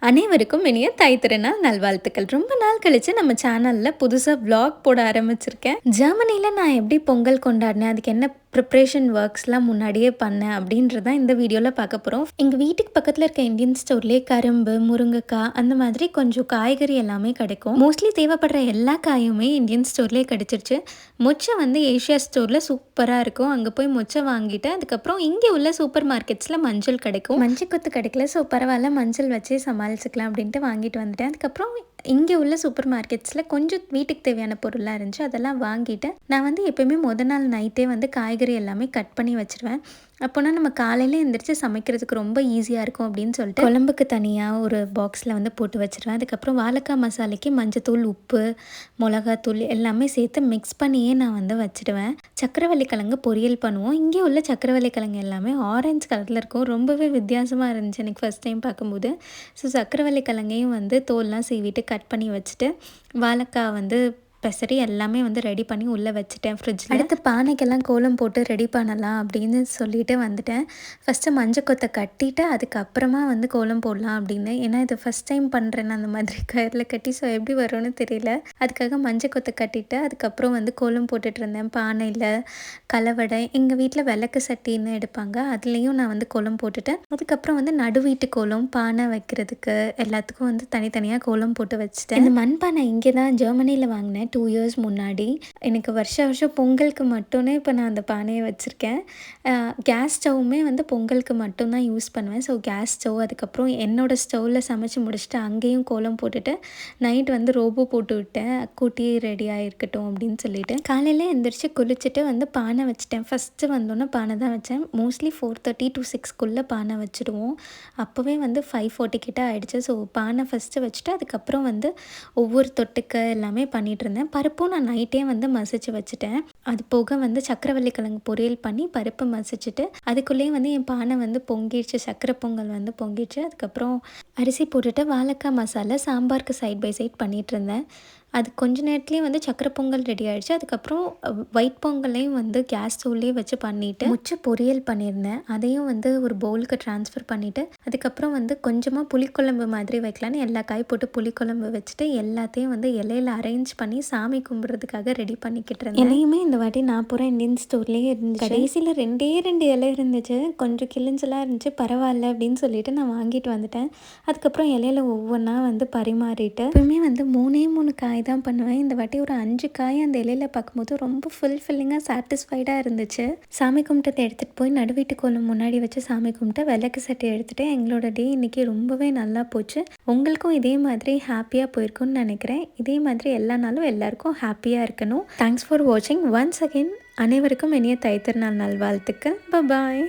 அனைவருக்கும் இனிய தாய் திருநாள் நல்வாழ்த்துக்கள். ரொம்ப நாள் கழிச்சு நம்ம சேனல்ல புதுசா விளாக் போட ஆரம்பிச்சிருக்கேன். ஜெர்மனில நான் எப்படி பொங்கல் கொண்டாடினேன், அதுக்கு என்ன ப்ரிப்ரேஷன் ஒர்க்ஸ்லாம் முன்னாடியே பண்ணேன் அப்படின்றதான் இந்த வீடியோவில் பார்க்க போகிறோம். எங்கள் வீட்டுக்கு பக்கத்தில் இருக்க இந்தியன் ஸ்டோர்லேயே கரும்பு, முருங்கைக்காய் அந்த மாதிரி கொஞ்சம் காய்கறி எல்லாமே கிடைக்கும். மோஸ்ட்லி தேவைப்படுற எல்லா காயுமே இந்தியன் ஸ்டோர்லேயே கிடைச்சிருச்சு. மொச்சை வந்து ஏஷியா ஸ்டோரில் சூப்பராக இருக்கும். அங்கே போய் மொச்சை வாங்கிட்டு அதுக்கப்புறம் இங்கே உள்ள சூப்பர் மார்க்கெட்ஸில் மஞ்சள் கிடைக்கும். மஞ்சள் கொத்து கிடைக்கல, ஸோ பரவாயில்ல மஞ்சள் வச்சு சமாளிச்சுக்கலாம் அப்படின்ட்டு வாங்கிட்டு வந்துட்டேன். அதுக்கப்புறம் இங்கே உள்ள சூப்பர் மார்க்கெட்ஸில் கொஞ்சம் வீட்டுக்கு தேவையான பொருளாக இருந்துச்சு, அதெல்லாம் வாங்கிட்டு நான் வந்து எப்போயுமே நாள் நைட்டே வந்து காய்கறி எல்லாமே கட் பண்ணி வச்சுருவேன். அப்போனா நம்ம காலையில் எழுந்திரிச்சு சமைக்கிறதுக்கு ரொம்ப ஈஸியாக இருக்கும் அப்படின்னு சொல்லிட்டு குழம்புக்கு தனியாக ஒரு பாக்ஸில் வந்து போட்டு வச்சுருவேன். அதுக்கப்புறம் வாழைக்காய் மசாலைக்கு மஞ்சத்தூள், உப்பு, மிளகாத்தூள் எல்லாமே சேர்த்து மிக்ஸ் பண்ணியே நான் வந்து வச்சுடுவேன். சக்கரவள்ளி கிழங்கு பொரியல் பண்ணுவோம். இங்கே உள்ள சக்கரவள்ளி கிழங்கு எல்லாமே ஆரஞ்சு கலரில் இருக்கும். ரொம்பவே வித்தியாசமாக இருந்துச்சு எனக்கு ஃபஸ்ட் டைம் பார்க்கும்போது. ஸோ சக்கரவள்ளி கிழங்கையும் வந்து தோல்லாம் சீவிட்டு கட் பண்ணி வச்சுட்டு வாழைக்காய் வந்து பெசரி எல்லாமே வந்து ரெடி பண்ணி உள்ளே வச்சுட்டேன் ஃப்ரிட்ஜில். அடுத்து பானைக்கெல்லாம் கோலம் போட்டு ரெடி பண்ணலாம் அப்படின்னு சொல்லிட்டு வந்துட்டேன். ஃபஸ்ட்டு மஞ்சள் கொத்தை கட்டிட்டு அதுக்கப்புறமா வந்து கோலம் போடலாம் அப்படின்னு. ஏன்னா இது ஃபஸ்ட் டைம் பண்ணுறேன் அந்த மாதிரி கயிறில் கட்டி, ஸோ எப்படி வரும்னு தெரியல. அதுக்காக மஞ்சள் கொத்தை கட்டிட்டு அதுக்கப்புறம் வந்து கோலம் போட்டுட்டு இருந்தேன். பானையில் கலவடை, எங்கள் வீட்டில் விளக்கு சட்டின்னு எடுப்பாங்க, அதுலேயும் நான் வந்து கோலம் போட்டுட்டேன். அதுக்கப்புறம் வந்து நடு வீட்டு கோலம், பானை வைக்கிறதுக்கு எல்லாத்துக்கும் வந்து தனித்தனியாக கோலம் போட்டு வச்சுட்டேன். இந்த மண்பானை இங்கே தான் ஜெர்மனியில் வாங்கினேன் 2 இயர்ஸ் முன்னாடி. எனக்கு வருஷம் பொங்கலுக்கு மட்டுமே இப்போ நான் அந்த பானையை வச்சுருக்கேன். கேஸ் ஸ்டவ்வுமே வந்து பொங்கலுக்கு மட்டும்தான் யூஸ் பண்ணுவேன். ஸோ கேஸ் ஸ்டவ், அதுக்கப்புறம் என்னோடய ஸ்டவ்வில் சமைச்சு முடிச்சுட்டு அங்கேயும் கோலம் போட்டுட்டு நைட் வந்து ரோபோ போட்டு விட்டேன், கூட்டி ரெடியாக இருக்கட்டும் அப்படின்னு சொல்லிட்டு. காலையில் எழுந்திரிச்சு குளிச்சுட்டு வந்து பானை வச்சுட்டேன். ஃபஸ்ட்டு வந்தோன்னே பானை தான் வச்சேன். மோஸ்ட்லி 4:30 to 6 பானை வச்சுடுவோம். அப்போவே வந்து 5:40 கிட்ட ஆகிடுச்சு. ஸோ பானை ஃபஸ்ட்டு வச்சுட்டு அதுக்கப்புறம் வந்து ஒவ்வொரு தொட்டுக்க எல்லாமே பண்ணிகிட்டு இருந்தேன். பருப்பும் நான் நைட்டே வந்து மசிச்சு வச்சுட்டேன். அது போக வந்து சக்கரவள்ளி கிழங்கு பொரியல் பண்ணி பருப்பு மசிச்சுட்டு அதுக்குள்ளேயே வந்து என் பானை வந்து பொங்கிடுச்சு, சக்கரை பொங்கல் வந்து பொங்கிடுச்சு. அதுக்கப்புறம் அரிசி போட்டுட்டு வாழைக்காய் மசாலா சாம்பாருக்கு சைட் பை சைட் பண்ணிகிட்டு இருந்தேன். அது கொஞ்ச நேரத்துலேயே வந்து சக்கரை பொங்கல் ரெடி ஆகிடுச்சு. அதுக்கப்புறம் ஒயிட் பொங்கலையும் வந்து கேஸ் ஸ்டவ்லேயே வச்சு பண்ணிவிட்டு முச்சை பொரியல் பண்ணியிருந்தேன். அதையும் வந்து ஒரு பவுலுக்கு ட்ரான்ஸ்ஃபர் பண்ணிவிட்டு அதுக்கப்புறம் வந்து கொஞ்சமாக புளிக்குழம்பு மாதிரி வைக்கலான்னு எல்லா காய் போட்டு புளிக்குழம்பு வச்சுட்டு எல்லாத்தையும் வந்து இலையில அரேஞ்ச் பண்ணி சாமி கும்பிட்றதுக்காக ரெடி பண்ணிக்கிட்டு இருந்தேன். இலையுமே இந்த வாட்டி நான் போகிற இந்தியன் ஸ்டோர்லேயே இருந்துச்சு. கடைசியில் 2 இலை இருந்துச்சு, கொஞ்சம் கிழிஞ்சலாக இருந்துச்சு, பரவாயில்ல அப்படின்னு சொல்லிட்டு நான் வாங்கிட்டு வந்துட்டேன். அதுக்கப்புறம் இலையில ஒவ்வொன்றா வந்து பரிமாறிட்டு எப்பவுமே வந்து 3 காய் தான் பண்ணுவேன். இந்த வாட்டி ஒரு 5 காய் அந்த இலையில பார்க்கும்போது ரொம்ப ஃபுல்ஃபில்லிங்காக சாட்டிஸ்ஃபைடாக இருந்துச்சு. சாமி கும்பிட்டதை எடுத்துகிட்டு போய் நடுவீட்டு கோலம் முன்னாடி வச்சு சாமி கும்பிட்டு விளக்கு சட்டி எடுத்துகிட்டு எங்களோட டே இன்றைக்கி ரொம்பவே நல்லா போச்சு. உங்களுக்கும் இதே மாதிரி ஹாப்பியாக போயிருக்குன்னு நினைக்கிறேன். இதே மாதிரி எல்லா நாளும் எல்லாருக்கும் ஹாப்பியாக இருக்கணும். தேங்க்ஸ் ஃபார் வாட்சிங் ஒன்ஸ் அகெயின். அனைவருக்கும் இனிய தை திருநாள் நல்வாழ்த்துக்கள். பாய்.